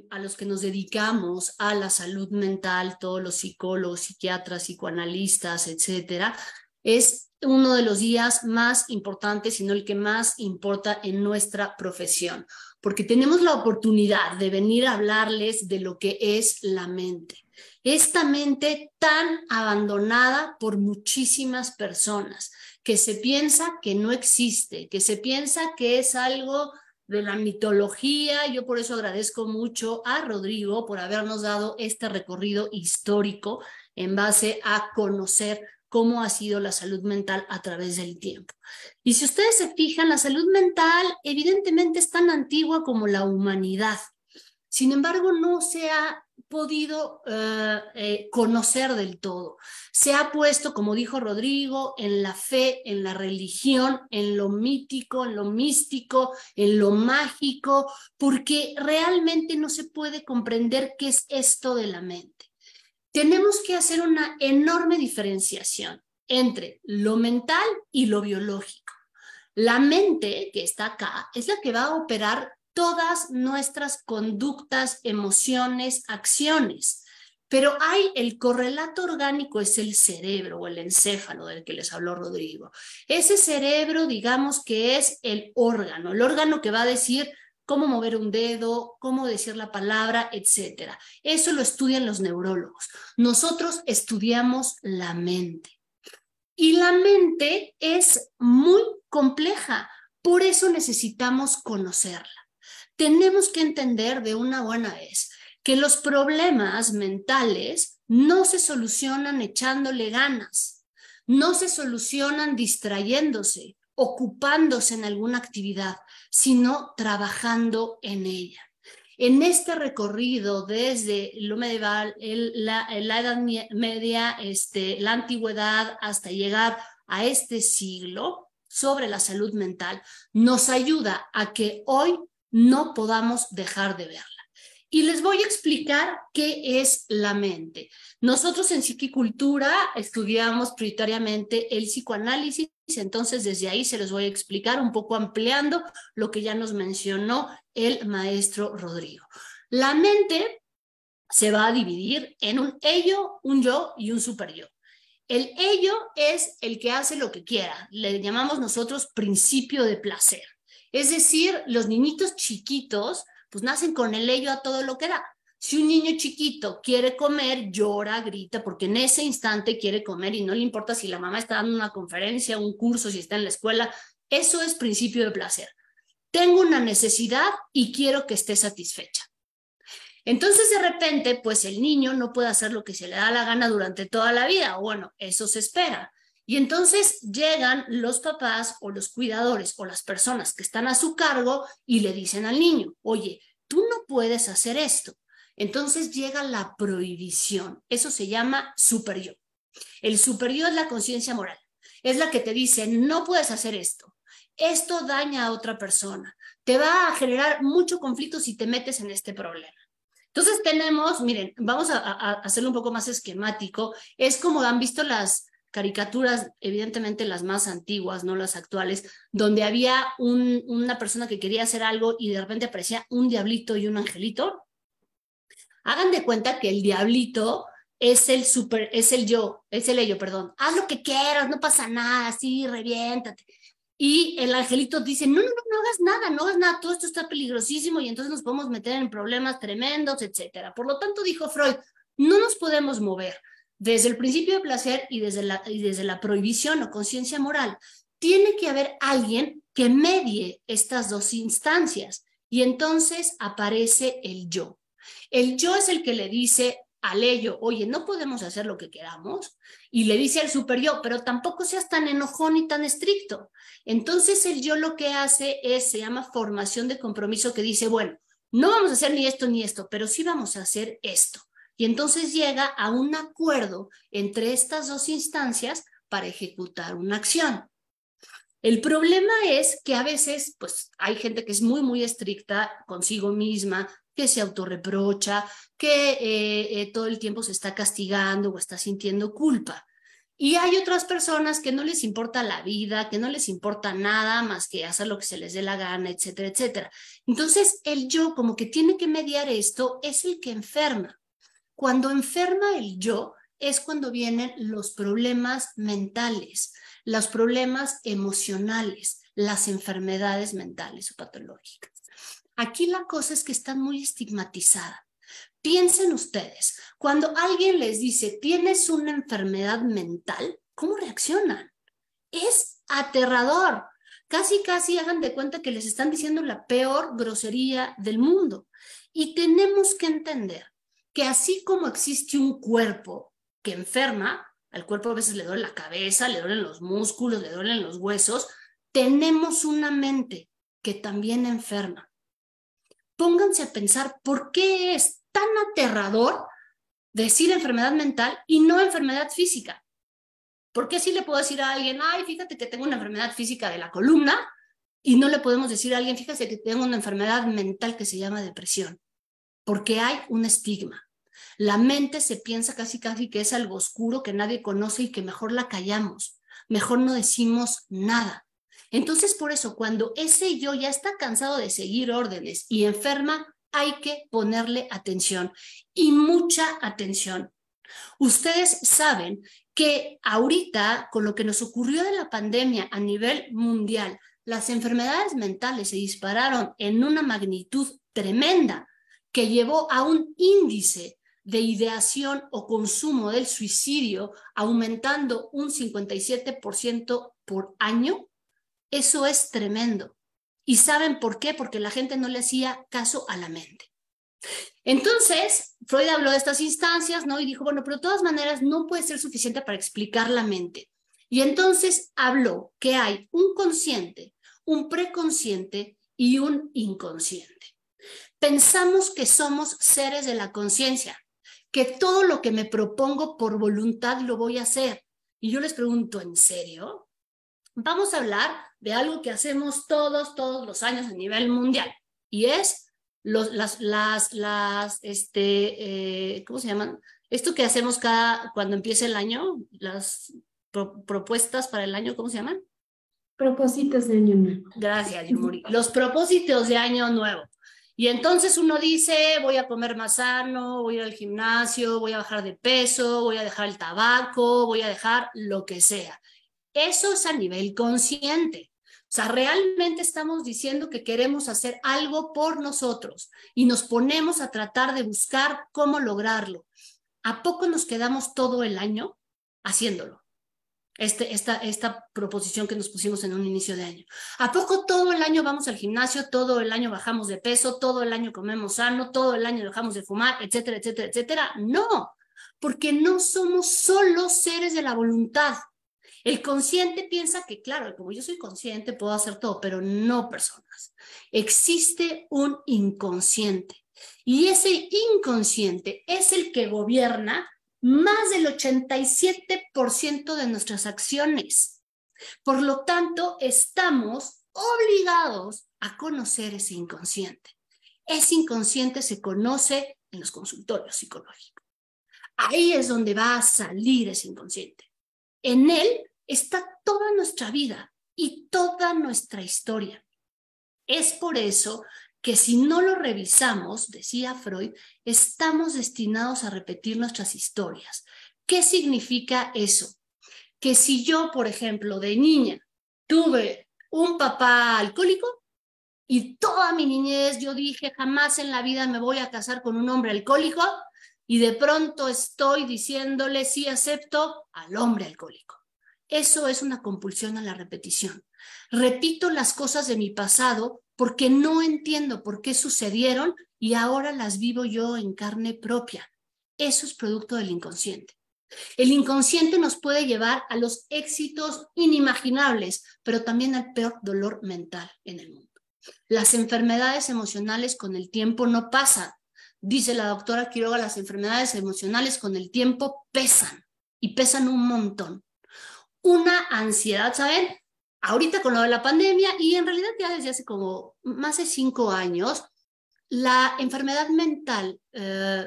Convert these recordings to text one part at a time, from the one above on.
a los que nos dedicamos a la salud mental, todos los psicólogos, psiquiatras, psicoanalistas, etcétera, es uno de los días más importantes, sino el que más importa en nuestra profesión, porque tenemos la oportunidad de venir a hablarles de lo que es la mente. Esta mente tan abandonada por muchísimas personas, que se piensa que no existe, que se piensa que es algo de la mitología. Yo por eso agradezco mucho a Rodrigo por habernos dado este recorrido histórico en base a conocer cómo ha sido la salud mental a través del tiempo. Y si ustedes se fijan, la salud mental evidentemente es tan antigua como la humanidad. Sin embargo, no se ha podido conocer del todo. Se ha puesto, como dijo Rodrigo, en la fe, en la religión, en lo mítico, en lo místico, en lo mágico, porque realmente no se puede comprender qué es esto de la mente. Tenemos que hacer una enorme diferenciación entre lo mental y lo biológico. La mente que está acá es la que va a operar todas nuestras conductas, emociones, acciones. Pero hay el correlato orgánico, es el cerebro o el encéfalo del que les habló Rodrigo. Ese cerebro, digamos que es el órgano que va a decir cómo mover un dedo, cómo decir la palabra, etcétera. Eso lo estudian los neurólogos. Nosotros estudiamos la mente. Y la mente es muy compleja, por eso necesitamos conocerla. Tenemos que entender de una buena vez que los problemas mentales no se solucionan echándole ganas, no se solucionan distrayéndose, ocupándose en alguna actividad, sino trabajando en ella. En este recorrido desde lo medieval, la Edad Media, la antigüedad, hasta llegar a este siglo sobre la salud mental, nos ayuda a que hoy no podamos dejar de verla. Y les voy a explicar qué es la mente. Nosotros en Psiquicultura estudiamos prioritariamente el psicoanálisis, entonces desde ahí se los voy a explicar un poco ampliando lo que ya nos mencionó el maestro Rodrigo. La mente se va a dividir en un ello, un yo y un superyo. El ello es el que hace lo que quiera, le llamamos nosotros principio de placer. Es decir, los niñitos chiquitos pues nacen con el ello a todo lo que da. Si un niño chiquito quiere comer, llora, grita, porque en ese instante quiere comer y no le importa si la mamá está dando una conferencia, un curso, si está en la escuela. Eso es principio de placer. Tengo una necesidad y quiero que esté satisfecha. Entonces, de repente, pues el niño no puede hacer lo que se le da la gana durante toda la vida. Bueno, eso se espera. Y entonces llegan los papás o los cuidadores o las personas que están a su cargo y le dicen al niño, oye, tú no puedes hacer esto. Entonces llega la prohibición. Eso se llama superyo. El superyo es la conciencia moral. Es la que te dice, no puedes hacer esto. Esto daña a otra persona. Te va a generar mucho conflicto si te metes en este problema. Entonces tenemos, miren, vamos a hacerlo un poco más esquemático. Es como han visto las caricaturas, evidentemente las más antiguas, no las actuales, donde había una persona que quería hacer algo y de repente aparecía un diablito y un angelito. Hagan de cuenta que el diablito es el ello, perdón. Haz lo que quieras, no pasa nada, sí, reviéntate. Y el angelito dice, no hagas nada, todo esto está peligrosísimo y entonces nos podemos meter en problemas tremendos, etcétera. Por lo tanto, dijo Freud, no nos podemos mover desde el principio de placer y desde la prohibición o conciencia moral. Tiene que haber alguien que medie estas dos instancias y entonces aparece el yo. El yo es el que le dice al ello, oye, no podemos hacer lo que queramos, y le dice al superyo, pero tampoco seas tan enojón y tan estricto. Entonces el yo lo que hace se llama formación de compromiso, que dice, bueno, no vamos a hacer ni esto, pero sí vamos a hacer esto. Y entonces llega a un acuerdo entre estas dos instancias para ejecutar una acción. El problema es que a veces, pues, hay gente que es muy, muy estricta consigo misma, que se autorreprocha, que todo el tiempo se está castigando o está sintiendo culpa. Y hay otras personas que no les importa la vida, que no les importa nada más que hacer lo que se les dé la gana, etcétera, etcétera. Entonces, el yo, como que tiene que mediar esto, es el que enferma. Cuando enferma el yo, es cuando vienen los problemas mentales, los problemas emocionales, las enfermedades mentales o patológicas. Aquí la cosa es que están muy estigmatizadas. Piensen ustedes, cuando alguien les dice, tienes una enfermedad mental, ¿cómo reaccionan? Es aterrador. Casi, casi hagan de cuenta que les están diciendo la peor grosería del mundo. Y tenemos que entender que así como existe un cuerpo que enferma, al cuerpo a veces le duele la cabeza, le duelen los músculos, le duelen los huesos, tenemos una mente que también enferma. Pónganse a pensar por qué es tan aterrador decir enfermedad mental y no enfermedad física. ¿Por qué sí le puedo decir a alguien, ay, fíjate que tengo una enfermedad física de la columna, y no le podemos decir a alguien, fíjate que tengo una enfermedad mental que se llama depresión? Porque hay un estigma. La mente se piensa casi casi que es algo oscuro que nadie conoce y que mejor la callamos, mejor no decimos nada. Entonces, por eso, cuando ese yo ya está cansado de seguir órdenes y enferma, hay que ponerle atención y mucha atención. Ustedes saben que ahorita, con lo que nos ocurrió de la pandemia a nivel mundial, las enfermedades mentales se dispararon en una magnitud tremenda que llevó a un índice de ideación o consumo del suicidio aumentando un 57% por año. Eso es tremendo. ¿Y saben por qué? Porque la gente no le hacía caso a la mente. Entonces, Freud habló de estas instancias, ¿no? Y dijo, bueno, pero de todas maneras no puede ser suficiente para explicar la mente. Y entonces habló que hay un consciente, un preconsciente y un inconsciente. Pensamos que somos seres de la conciencia, que todo lo que me propongo por voluntad lo voy a hacer. Y yo les pregunto, ¿en serio? Vamos a hablar de algo que hacemos todos los años a nivel mundial, y es ¿cómo se llaman? Esto que hacemos cuando empieza el año, las propuestas para el año, ¿cómo se llaman? Propósitos de año nuevo. Gracias, Yumuri. Los propósitos de año nuevo. Y entonces uno dice, voy a comer más sano, voy a ir al gimnasio, voy a bajar de peso, voy a dejar el tabaco, voy a dejar lo que sea. Eso es a nivel consciente. O sea, realmente estamos diciendo que queremos hacer algo por nosotros y nos ponemos a tratar de buscar cómo lograrlo. ¿A poco nos quedamos todo el año haciéndolo? Esta proposición que nos pusimos en un inicio de año. ¿A poco todo el año vamos al gimnasio, todo el año bajamos de peso, todo el año comemos sano, todo el año dejamos de fumar, etcétera, etcétera, etcétera? No, porque no somos solo seres de la voluntad. El consciente piensa que, claro, como yo soy consciente, puedo hacer todo, pero no, personas. Existe un inconsciente. Y ese inconsciente es el que gobierna más del 87% de nuestras acciones. Por lo tanto, estamos obligados a conocer ese inconsciente. Ese inconsciente se conoce en los consultorios psicológicos. Ahí es donde va a salir ese inconsciente. En él está toda nuestra vida y toda nuestra historia. Es por eso que si no lo revisamos, decía Freud, estamos destinados a repetir nuestras historias. ¿Qué significa eso? Que si yo, por ejemplo, de niña tuve un papá alcohólico y toda mi niñez yo dije jamás en la vida me voy a casar con un hombre alcohólico, y de pronto estoy diciéndole sí acepto al hombre alcohólico. Eso es una compulsión a la repetición. Repito las cosas de mi pasado porque no entiendo por qué sucedieron y ahora las vivo yo en carne propia. Eso es producto del inconsciente. El inconsciente nos puede llevar a los éxitos inimaginables, pero también al peor dolor mental en el mundo. Las enfermedades emocionales con el tiempo no pasan. Dice la doctora Quiroga, las enfermedades emocionales con el tiempo pesan y pesan un montón. Una ansiedad, ¿saben? Ahorita con lo de la pandemia y en realidad ya desde hace como más de 5 años, la enfermedad mental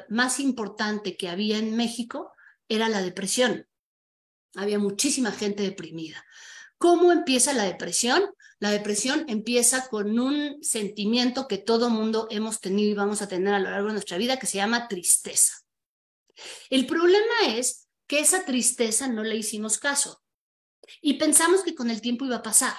más importante que había en México era la depresión. Había muchísima gente deprimida. ¿Cómo empieza la depresión? La depresión empieza con un sentimiento que todo mundo hemos tenido y vamos a tener a lo largo de nuestra vida, que se llama tristeza. El problema es que esa tristeza no le hicimos caso y pensamos que con el tiempo iba a pasar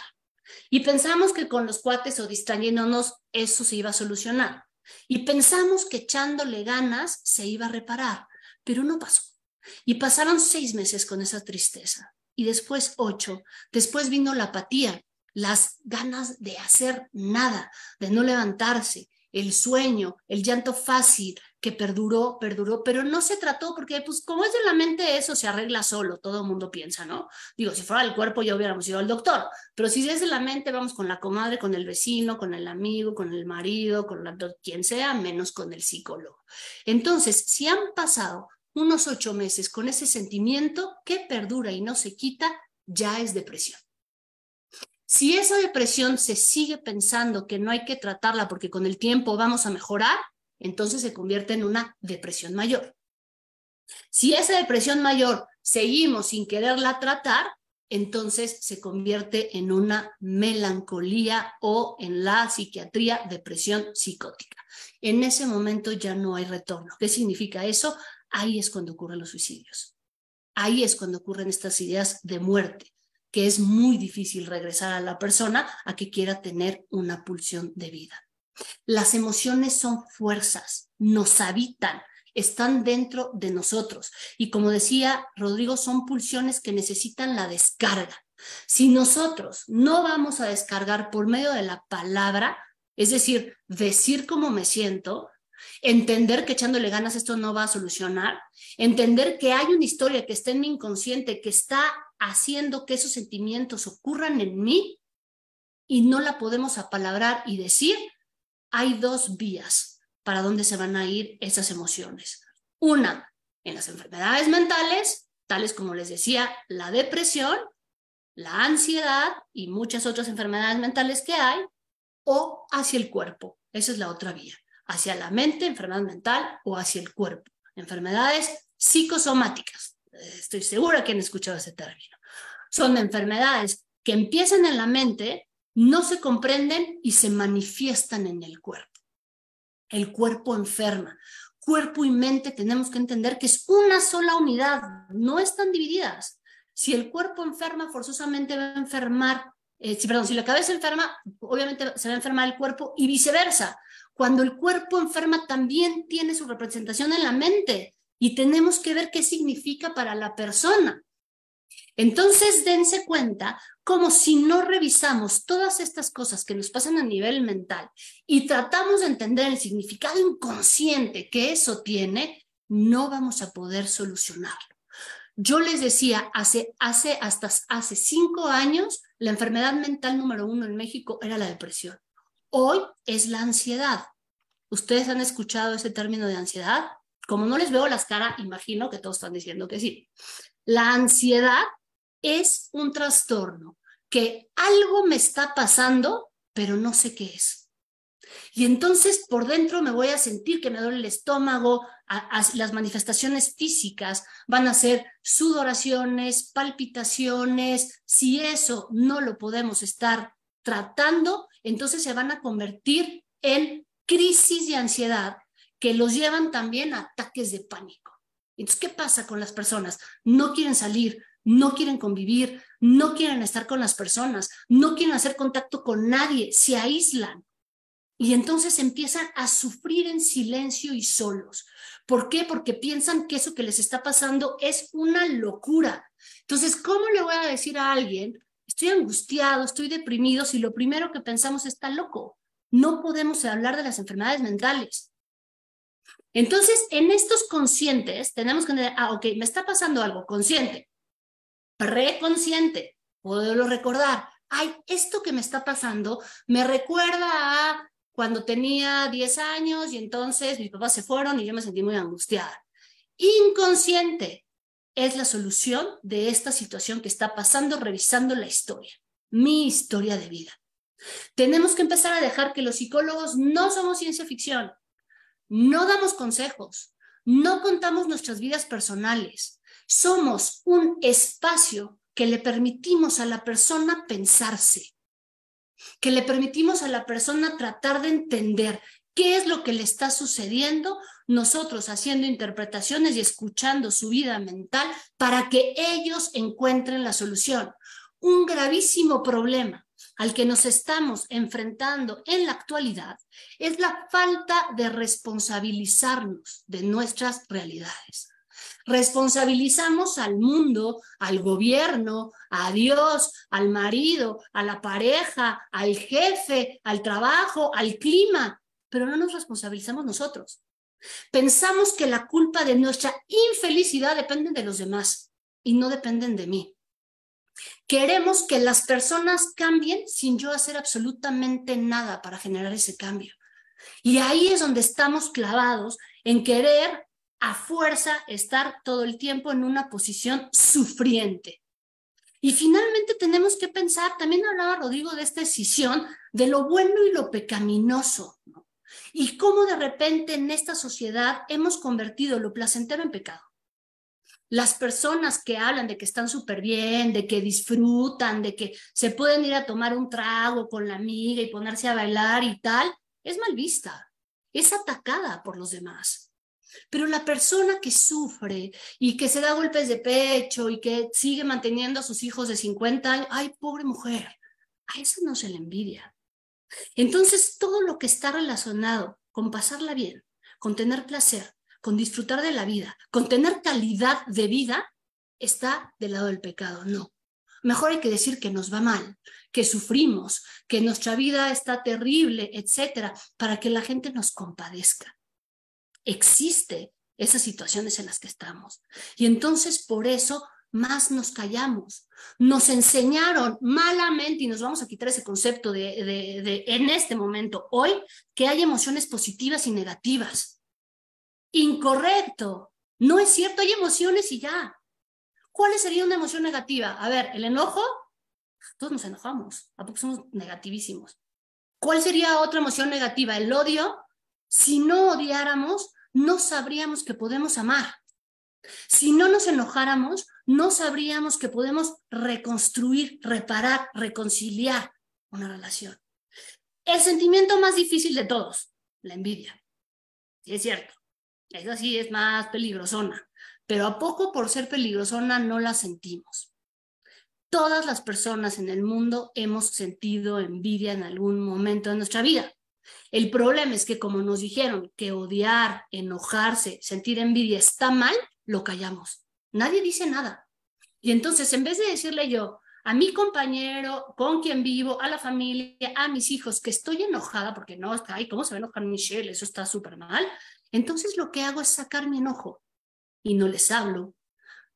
y pensamos que con los cuates o distrayéndonos eso se iba a solucionar y pensamos que echándole ganas se iba a reparar, pero no pasó. Y pasaron 6 meses con esa tristeza y después 8, después vino la apatía, las ganas de hacer nada, de no levantarse, el sueño, el llanto fácil que perduró, pero no se trató porque pues como es de la mente eso se arregla solo, todo el mundo piensa, ¿no? Digo, si fuera el cuerpo ya hubiéramos ido al doctor, pero si es de la mente vamos con la comadre, con el vecino, con el amigo, con el marido, con quien sea, menos con el psicólogo. Entonces, si han pasado unos 8 meses con ese sentimiento que perdura y no se quita, ya es depresión. Si esa depresión se sigue pensando que no hay que tratarla porque con el tiempo vamos a mejorar, entonces se convierte en una depresión mayor. Si esa depresión mayor seguimos sin quererla tratar, entonces se convierte en una melancolía o en la psiquiatría depresión psicótica. En ese momento ya no hay retorno. ¿Qué significa eso? Ahí es cuando ocurren los suicidios. Ahí es cuando ocurren estas ideas de muerte, que es muy difícil regresar a la persona a que quiera tener una pulsión de vida. Las emociones son fuerzas, nos habitan, están dentro de nosotros. Y como decía Rodrigo, son pulsiones que necesitan la descarga. Si nosotros no vamos a descargar por medio de la palabra, es decir, decir cómo me siento, entender que echándole ganas esto no va a solucionar, entender que hay una historia que está en mi inconsciente que está haciendo que esos sentimientos ocurran en mí y no la podemos apalabrar y decir, hay 2 vías para dónde se van a ir esas emociones. Una, en las enfermedades mentales, tales como les decía, la depresión, la ansiedad y muchas otras enfermedades mentales que hay, o hacia el cuerpo. Esa es la otra vía. Hacia la mente, enfermedad mental, o hacia el cuerpo. Enfermedades psicosomáticas. Estoy segura que han escuchado ese término. Son enfermedades que empiezan en la mente, no se comprenden y se manifiestan en el cuerpo. El cuerpo enferma. Cuerpo y mente tenemos que entender que es una sola unidad, no están divididas. Si el cuerpo enferma, forzosamente va a enfermar, si la cabeza enferma, obviamente se va a enfermar el cuerpo y viceversa. Cuando el cuerpo enferma también tiene su representación en la mente y tenemos que ver qué significa para la persona. Entonces dense cuenta como si no revisamos todas estas cosas que nos pasan a nivel mental y tratamos de entender el significado inconsciente que eso tiene, no vamos a poder solucionarlo. Yo les decía, hasta hace 5 años, la enfermedad mental número 1 en México era la depresión. Hoy es la ansiedad. ¿Ustedes han escuchado ese término de ansiedad? Como no les veo las caras, imagino que todos están diciendo que sí. La ansiedad es un trastorno que algo me está pasando, pero no sé qué es. Y entonces por dentro me voy a sentir que me duele el estómago, las manifestaciones físicas van a ser sudoraciones, palpitaciones. Si eso no lo podemos estar tratando, entonces se van a convertir en crisis de ansiedad que los llevan también a ataques de pánico. Entonces, ¿qué pasa con las personas? No quieren salir, no quieren convivir, no quieren estar con las personas, no quieren hacer contacto con nadie, se aíslan. Y entonces empiezan a sufrir en silencio y solos. ¿Por qué? Porque piensan que eso que les está pasando es una locura. Entonces, ¿cómo le voy a decir a alguien, estoy angustiado, estoy deprimido, si lo primero que pensamos está loco? No podemos hablar de las enfermedades mentales. Entonces, en estos conscientes tenemos que entender, ok, me está pasando algo, consciente, preconsciente, poderlo recordar. Ay, esto que me está pasando me recuerda a cuando tenía 10 años y entonces mis papás se fueron y yo me sentí muy angustiada. Inconsciente es la solución de esta situación que está pasando revisando la historia, mi historia de vida. Tenemos que empezar a dejar que los psicólogos no somos ciencia ficción. No damos consejos, no contamos nuestras vidas personales. Somos un espacio que le permitimos a la persona pensarse, que le permitimos a la persona tratar de entender qué es lo que le está sucediendo, nosotros haciendo interpretaciones y escuchando su vida mental para que ellos encuentren la solución. Un gravísimo problema al que nos estamos enfrentando en la actualidad es la falta de responsabilizarnos de nuestras realidades. Responsabilizamos al mundo, al gobierno, a Dios, al marido, a la pareja, al jefe, al trabajo, al clima, pero no nos responsabilizamos nosotros. Pensamos que la culpa de nuestra infelicidad depende de los demás y no dependen de mí. Queremos que las personas cambien sin yo hacer absolutamente nada para generar ese cambio. Y ahí es donde estamos clavados en querer a fuerza estar todo el tiempo en una posición sufriente. Y finalmente tenemos que pensar, también hablaba Rodrigo de esta decisión, de lo bueno y lo pecaminoso, ¿no? Y cómo de repente en esta sociedad hemos convertido lo placentero en pecado. Las personas que hablan de que están súper bien, de que disfrutan, de que se pueden ir a tomar un trago con la amiga y ponerse a bailar y tal, es mal vista, es atacada por los demás. Pero la persona que sufre y que se da golpes de pecho y que sigue manteniendo a sus hijos de 50 años, ay, pobre mujer, a esa no se le envidia. Entonces, todo lo que está relacionado con pasarla bien, con tener placer, con disfrutar de la vida, con tener calidad de vida, está del lado del pecado. No. Mejor hay que decir que nos va mal, que sufrimos, que nuestra vida está terrible, etcétera, para que la gente nos compadezca. Existe esas situaciones en las que estamos. Y entonces por eso más nos callamos. Nos enseñaron malamente, y nos vamos a quitar ese concepto de en este momento, hoy, que hay emociones positivas y negativas. Incorrecto. No es cierto, hay emociones y ya. ¿Cuál sería una emoción negativa? A ver, el enojo, todos nos enojamos, ¿a poco somos negativísimos? ¿Cuál sería otra emoción negativa? El odio. Si no odiáramos, no sabríamos que podemos amar. Si no nos enojáramos, no sabríamos que podemos reconstruir, reparar, reconciliar una relación. El sentimiento más difícil de todos, la envidia. Sí, es cierto. Esa sí es más peligrosona, pero a poco por ser peligrosona no la sentimos. Todas las personas en el mundo hemos sentido envidia en algún momento de nuestra vida. El problema es que como nos dijeron que odiar, enojarse, sentir envidia está mal, lo callamos. Nadie dice nada. Y entonces, en vez de decirle yo a mi compañero, con quien vivo, a la familia, a mis hijos, que estoy enojada, porque no, ay, ¿cómo se va a enojar Michelle? Eso está súper mal. Entonces lo que hago es sacar mi enojo y no les hablo,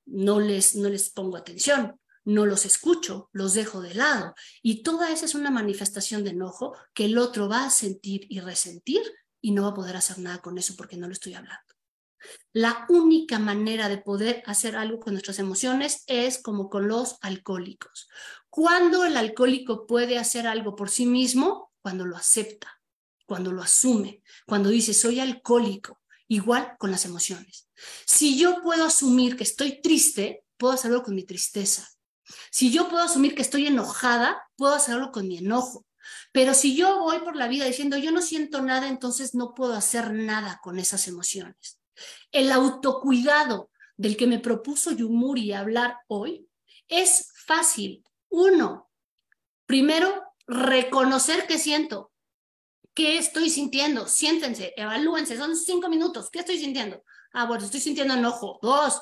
no les pongo atención, no los escucho, los dejo de lado. Y toda esa es una manifestación de enojo que el otro va a sentir y resentir y no va a poder hacer nada con eso porque no lo estoy hablando. La única manera de poder hacer algo con nuestras emociones es como con los alcohólicos. ¿Cuándo el alcohólico puede hacer algo por sí mismo? Cuando lo acepta, cuando lo asume, cuando dice soy alcohólico, igual con las emociones. Si yo puedo asumir que estoy triste, puedo hacerlo con mi tristeza. Si yo puedo asumir que estoy enojada, puedo hacerlo con mi enojo. Pero si yo voy por la vida diciendo yo no siento nada, entonces no puedo hacer nada con esas emociones. El autocuidado del que me propuso Yumuri hablar hoy es fácil. Uno, primero, reconocer qué siento. ¿Qué estoy sintiendo? Siéntense, evalúense, son 5 minutos. ¿Qué estoy sintiendo? Ah, bueno, estoy sintiendo enojo. 2,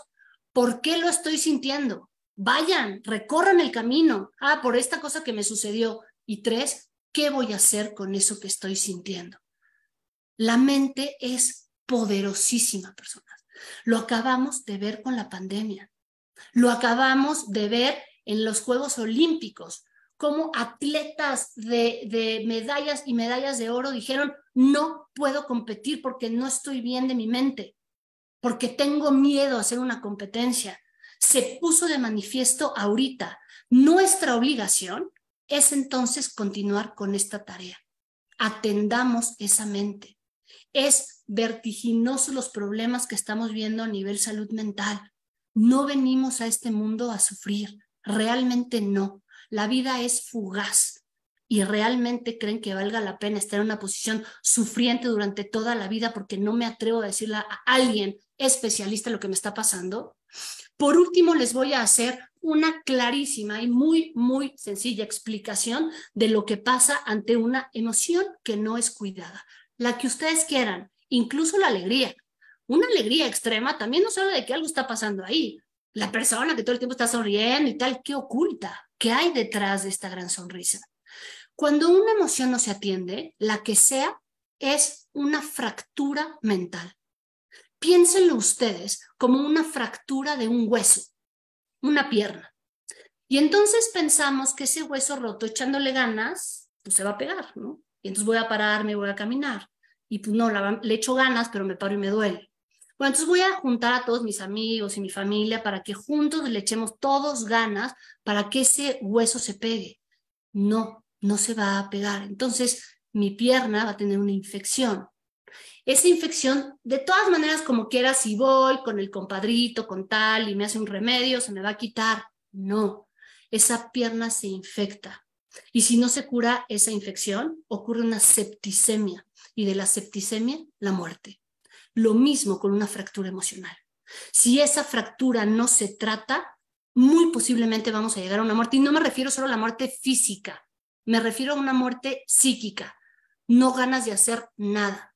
¿por qué lo estoy sintiendo? Vayan, recorran el camino. Ah, por esta cosa que me sucedió. Y 3, ¿qué voy a hacer con eso que estoy sintiendo? La mente es poderosísima, personas. Lo acabamos de ver con la pandemia. Lo acabamos de ver en los Juegos Olímpicos. Como atletas de medallas y medallas de oro dijeron, no puedo competir porque no estoy bien de mi mente, porque tengo miedo a hacer una competencia. Se puso de manifiesto ahorita. Nuestra obligación es entonces continuar con esta tarea. Atendamos esa mente. Es vertiginoso los problemas que estamos viendo a nivel salud mental. No venimos a este mundo a sufrir, realmente no. La vida es fugaz y realmente creen que valga la pena estar en una posición sufriente durante toda la vida porque no me atrevo a decirle a alguien especialista lo que me está pasando. Por último, les voy a hacer una clarísima y muy sencilla explicación de lo que pasa ante una emoción que no es cuidada. La que ustedes quieran, incluso la alegría. Una alegría extrema también nos habla de que algo está pasando ahí. La persona que todo el tiempo está sonriendo y tal, ¿qué oculta? ¿Qué hay detrás de esta gran sonrisa? Cuando una emoción no se atiende, la que sea, es una fractura mental. Piénsenlo ustedes como una fractura de un hueso, una pierna. Y entonces pensamos que ese hueso roto, echándole ganas, pues se va a pegar, ¿no? Y entonces voy a pararme, voy a caminar. Y pues no, le echo ganas, pero me paro y me duele. Bueno, entonces voy a juntar a todos mis amigos y mi familia para que juntos le echemos todos ganas para que ese hueso se pegue. No, no se va a pegar. Entonces mi pierna va a tener una infección. Esa infección, de todas maneras, como quiera, si voy con el compadrito, con tal, y me hace un remedio, se me va a quitar. No, esa pierna se infecta. Y si no se cura esa infección, ocurre una septicemia. Y de la septicemia, la muerte. Lo mismo con una fractura emocional. Si esa fractura no se trata, muy posiblemente vamos a llegar a una muerte. Y no me refiero solo a la muerte física, me refiero a una muerte psíquica. No ganas de hacer nada.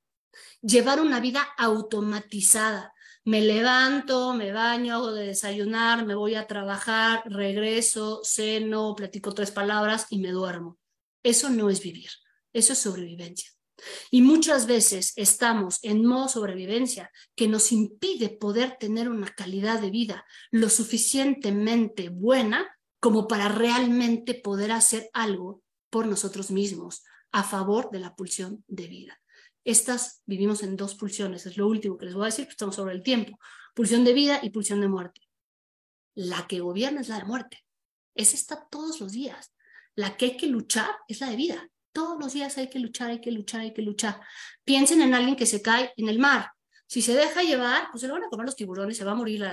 Llevar una vida automatizada. Me levanto, me baño, hago de desayunar, me voy a trabajar, regreso, ceno, platico 3 palabras y me duermo. Eso no es vivir, eso es sobrevivencia. Y muchas veces estamos en modo sobrevivencia que nos impide poder tener una calidad de vida lo suficientemente buena como para realmente poder hacer algo por nosotros mismos a favor de la pulsión de vida. Vivimos en 2 pulsiones, es lo último que les voy a decir, pues estamos sobre el tiempo. Pulsión de vida y pulsión de muerte. La que gobierna es la de muerte. Esa está todos los días. La que hay que luchar es la de vida. Todos los días hay que luchar, hay que luchar, hay que luchar. Piensen en alguien que se cae en el mar. Si se deja llevar, pues se lo van a comer los tiburones, se va a morir.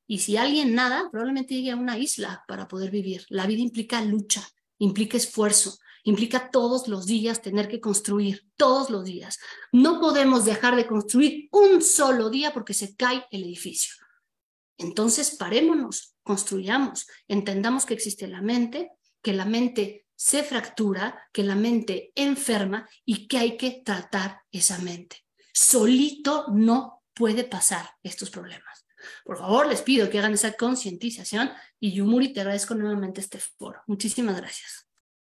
Y si alguien nada, probablemente llegue a una isla para poder vivir. La vida implica lucha, implica esfuerzo, implica todos los días tener que construir, todos los días. No podemos dejar de construir un solo día porque se cae el edificio. Entonces parémonos, construyamos, entendamos que existe la mente, que la mente se fractura, que la mente enferma y que hay que tratar esa mente. Solito no puede pasar estos problemas. Por favor, les pido que hagan esa concientización y Yumuri, te agradezco nuevamente este foro. Muchísimas gracias.